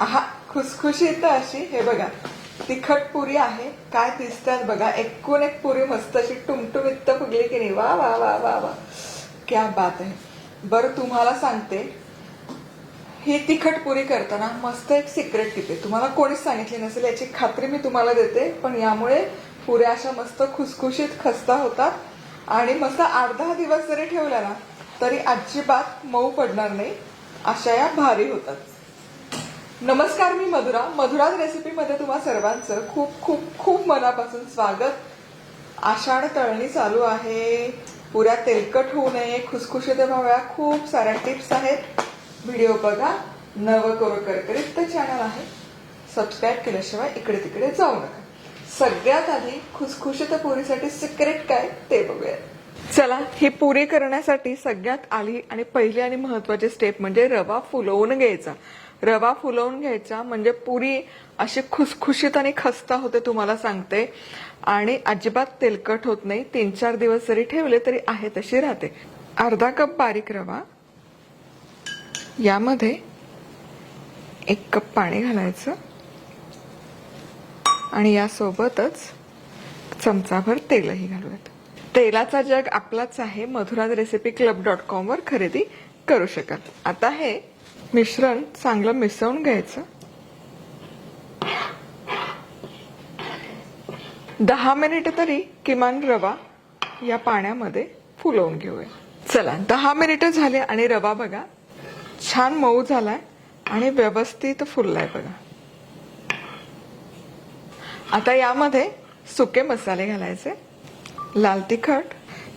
आहा खुसखुशीत अशी हे बघा तिखट पुरी आहे. काय दिसतात बघा, एकूण एक पुरी मस्त अशी टुमटुमित फुगली की नाही. वा वा वा वा वा, क्या बात आहे. बरं तुम्हाला सांगते, ही तिखट पुरी करताना मस्त एक सिक्रेट टिप आहे. तुम्हाला कोणीच सांगितली नसेल याची खात्री मी तुम्हाला देते, पण यामुळे पुऱ्या अशा मस्त खुसखुशीत खस्ता होतात आणि मस्त 8-10 दिवस जरी ठेवल्या ना तरी अजिबात मऊ पडणार नाही, अशा या भारी होतात. नमस्कार, मी मधुराज रेसिपीमध्ये तुम्हा सर्वांचं खूप खूप खूप मनापासून स्वागत. आषाढ तळणी चालू आहे, पुऱ्या तेलकट होऊ नये, खुसखुशीत व्हाव्या, खूप साऱ्या टिप्स आहेत. व्हिडिओ बघा. नवकोर करकरीत चॅनल आहे, सबस्क्राईब केल्याशिवाय इकडे तिकडे जाऊ नका. सगळ्यात आधी खुसखुशीत पुरीसाठी सिक्रेट काय ते बघूया. चला, ही पुरी करण्यासाठी सगळ्यात आली आणि पहिली आणि महत्वाची स्टेप म्हणजे रवा फुलवून घ्यायचा. रवा फुलवून घ्यायचा म्हणजे पुरी अशी खुसखुशीत आणि खस्ता होते, तुम्हाला सांगते. आणि अजिबात तेलकट होत नाही. 3-4 दिवस जरी ठेवले तरी आहे तशी राहते. अर्धा कप बारीक रवा, यामध्ये 1 कप पाणी घालायचं आणि यासोबतच चमचाभर तेलही घालूयात. तेलाचा जग आपलाच आहे, madhurajrecipeclub.com वर खरेदी करू शकाल. आता हे मिश्रण चांगलं मिसळून घ्यायचं. 10 मिनिट तरी किमान रवा या पाण्यामध्ये फुलवून घेऊया. चला, 10 मिनिट झाले आणि रवा बघा छान मऊ झालाय आणि व्यवस्थित फुललाय बघा. आता यामध्ये सुके मसाले घालायचे. लाल तिखट,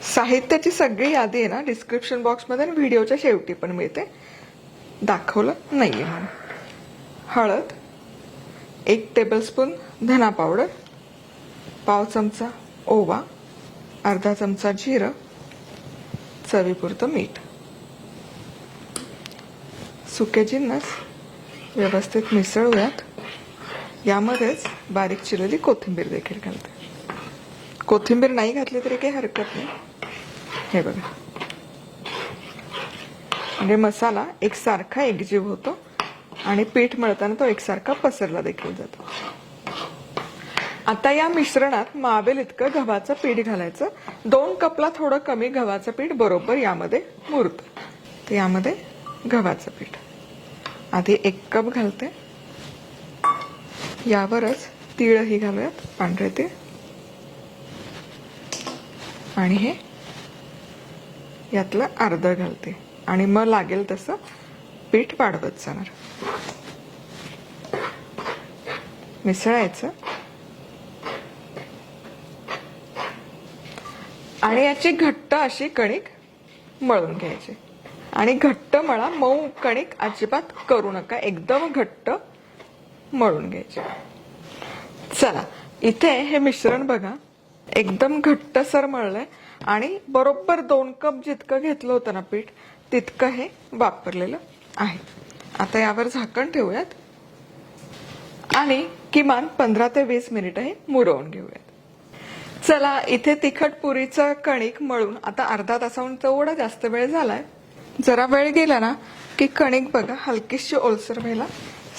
साहित्याची सगळी यादी आहे ना डिस्क्रिप्शन बॉक्समध्ये आणि व्हिडिओच्या शेवटी पण मिळते, दाखवलं नाहीये म्हणून. हळद, 1 टेबलस्पून धना पावडर, पाव चमचा ओवा, अर्धा चमचा जिरं, चवीपुरतं मीठ. सुके जिन्नस व्यवस्थित मिसळूयात. यामध्येच बारीक चिरलेली कोथिंबीर देखील घालते. कोथिंबीर नाही घातली तरी काही हरकत नाही. हे बघा, म्हणजे मसाला एकसारखा एकजीव होतो आणि पीठ मळताना तो एकसारखा पसरला देखील जातो. आता या मिश्रणात मावेल इतकं गव्हाचं पीठ घालायचं. 2 कपला थोडं कमी गव्हाचं पीठ बरोबर यामध्ये मुरतं. तर यामध्ये गव्हाचं पीठ आधी 1 कप घालते. यावरच तीळही घालूयात, पांढरे तीळ, आणि हे यातलं अर्ध घालते आणि मग लागेल तसं पीठ वाढवत जाणार. मिसळायचं आणि याची घट्ट अशी कणिक मळून घ्यायची. आणि घट्ट मळा, मऊ कणिक अजिबात करू नका, एकदम घट्ट मळून घ्यायचे. चला, इथे हे मिश्रण बघा एकदम घट्टसर मळलंय आणि बरोबर 2 कप जितकं घेतलं होतं ना पीठ तितकं हे वापरलेलं आहे. आता यावर झाकण ठेवूयात आणि किमान 15 ते 20 मिनिटं हे मुरवून घेऊयात. चला, इथे तिखट पुरीचं कणिक मळून आता अर्धा तासाहून तेवढा जास्त वेळ झालाय. जरा वेळ गेला ना की कणिक बघा हलकीशी ओलसर व्हायला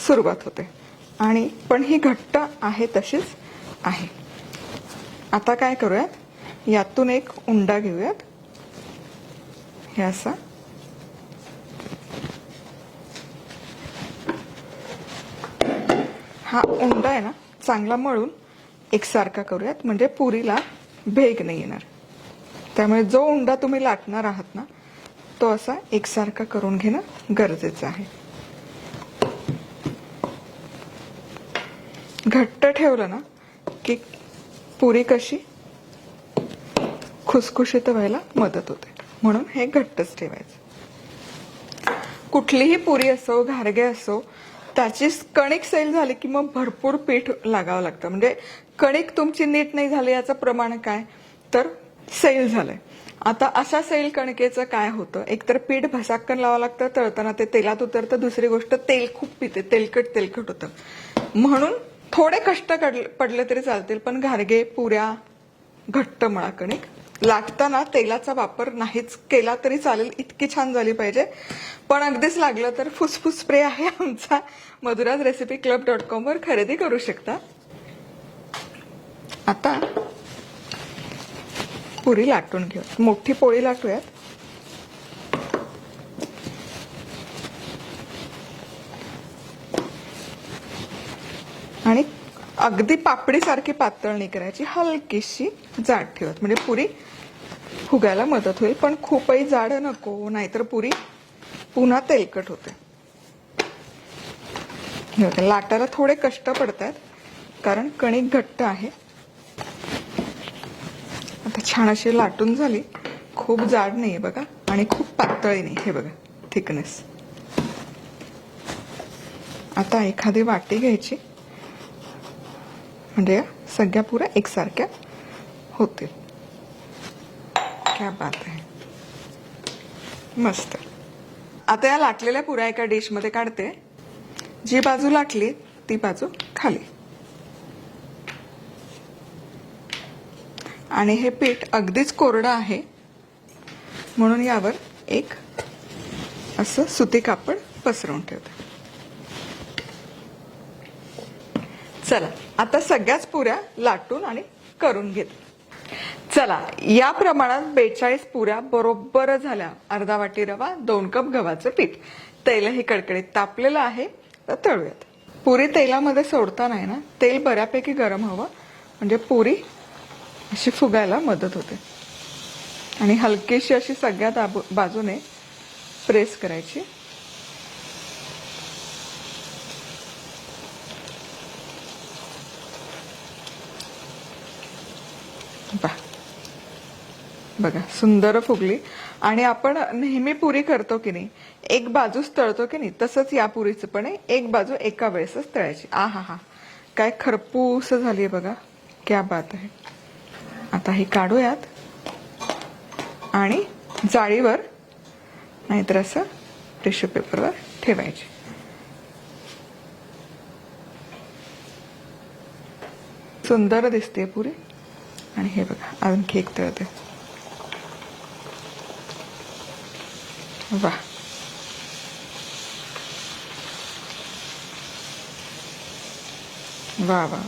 सुरुवात होते आणि पण ही घट्ट आहे तशीच आहे. आता काय करूयात, यातून एक उंडा घेऊयात. हे असा हा उंडा आहे ना चांगला मळून एकसारखा करूयात, म्हणजे पुरीला भेग नाही येणार. त्यामुळे जो उंडा तुम्ही लाटणार आहात ना तो असा एकसारखा करून घेणं गरजेचं आहे. घट्ट ठेवलं ना की पुरी कशी खुसखुशीत व्हायला मदत होते, म्हणून हे घट्टच ठेवायचं. कुठलीही पुरी असो, घारगे असो, त्याची कणिक सैल झाली की मग भरपूर पीठ लागावं लागतं. म्हणजे कणिक तुमची नीट नाही झाली याचं प्रमाण काय, तर सैल झालंय. आता अशा सैल कणकेचं काय होतं, एकतर पीठ भसाक्कन लावावं लागतं, तळताना ते तेलात उतरतं, दुसरी गोष्ट तेल खूप पिते, तेलकट होतं. म्हणून थोडे कष्ट पडले तरी चालतील, पण घारगे पुऱ्या घट्ट मळा कणिक लाटताना तेलाचा वापर नाहीच केला तरी चालेल, इतकी छान झाली पाहिजे. पण अगदीच लागलं तर फुसफुस स्प्रे आहे आमचा, madhurasrecipeclub.com वर खरेदी करू शकता. आता पुरी लाटून घेऊ, मोठी पोळी लाटूयात. आणि अगदी पापडीसारखी पातळ नाही करायची, हलकीशी जाड ठेवत, म्हणजे पुरी फुगायला मदत होईल. पण खूपही जाड नको, नाहीतर पुरी पुन्हा तेलकट होते. लाटायला थोडे कष्ट पडतात कारण कणिक घट्ट आहे. आता छान अशी लाटून झाली, खूप जाड नाहीये बघा आणि खूप पातळी नाही. हे बघा थिकनेस. आता एखादी वाटी घ्यायची, म्हणजे सगळ्या पुऱ्या एकसारख्या होतील. क्या बात आहे, मस्त. आता या लाटलेल्या पुऱ्या एका डिश मध्ये काढते. जी बाजू लाटली ती बाजू खाली. आणि हे पीठ अगदीच कोरडं आहे म्हणून यावर एक असं सुती कापड पसरवून ठेवते. चला आता सगळ्याच पुऱ्या लाटून आणि करून घेते. चला, या प्रमाणात 42 पुऱ्या बरोबर झाल्या. अर्धा वाटी रवा, 2 कप गव्हाचं पीठ. तेलही कडकडीत तापलेलं आहे, तर तळूयात. पुरी तेलामध्ये सोडता नाही ना, तेल बऱ्यापैकी गरम हवं, म्हणजे पुरी अशी फुगायला मदत होते. आणि हलकीशी अशी सगळ्या बाजूने प्रेस करायची. बघा सुंदर फुगली. आणि आपण नेहमी पुरी करतो की नाही, एक बाजूच तळतो की नाही, तसंच या पुरीचं पण एक बाजू एका वेळेसच तळायची. आहा हा, काय खरपूस झालीये बघा, क्या बात आहे. आता ही काढूयात आणि जाळीवर नाहीतर असं टिश्यू पेपरवर ठेवायची. सुंदर दिसते पुरी. आणि हे बघा आणखी एक तळते. वा, वा वा,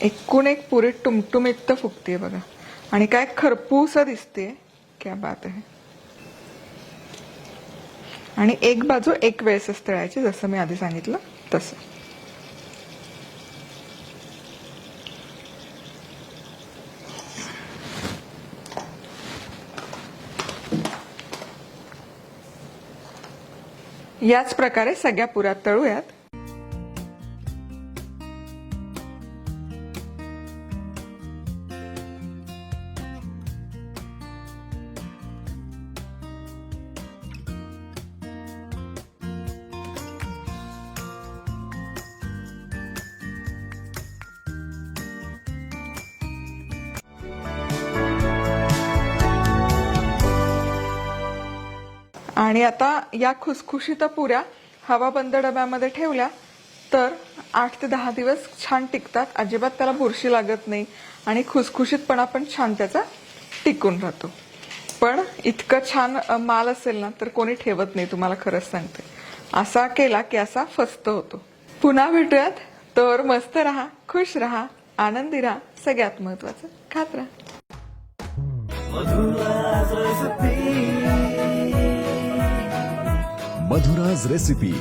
एकूण एक पुरी टुमटुमीत फुगते बघा. आणि काय खरपूस दिसते, क्या बात आहे. आणि एक बाजू एक वेळेसच तळायची, जसं मी आधी सांगितलं तसं. याच प्रकारे सगळ्या पुऱ्या तळूयात. आणि आता या खुसखुशीत पुऱ्या हवाबंद डब्यामध्ये ठेवल्या तर 8 ते 10 दिवस छान टिकतात. अजिबात त्याला बुरशी लागत नाही आणि खुसखुशीतपणा पण छान त्याचा टिकून राहतो. पण इतकं छान माल असेल ना तर कोणी ठेवत नाही, तुम्हाला खरंच सांगते. असा केला की असा फस्त होतो. पुन्हा भेटूयात, तर मस्त राहा, खुश राहा, आनंदी राहा, सगळ्यात महत्वाचं खात राहा. मधुराज रेसिपी,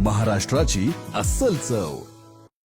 महाराष्ट्राची अस्सल चव.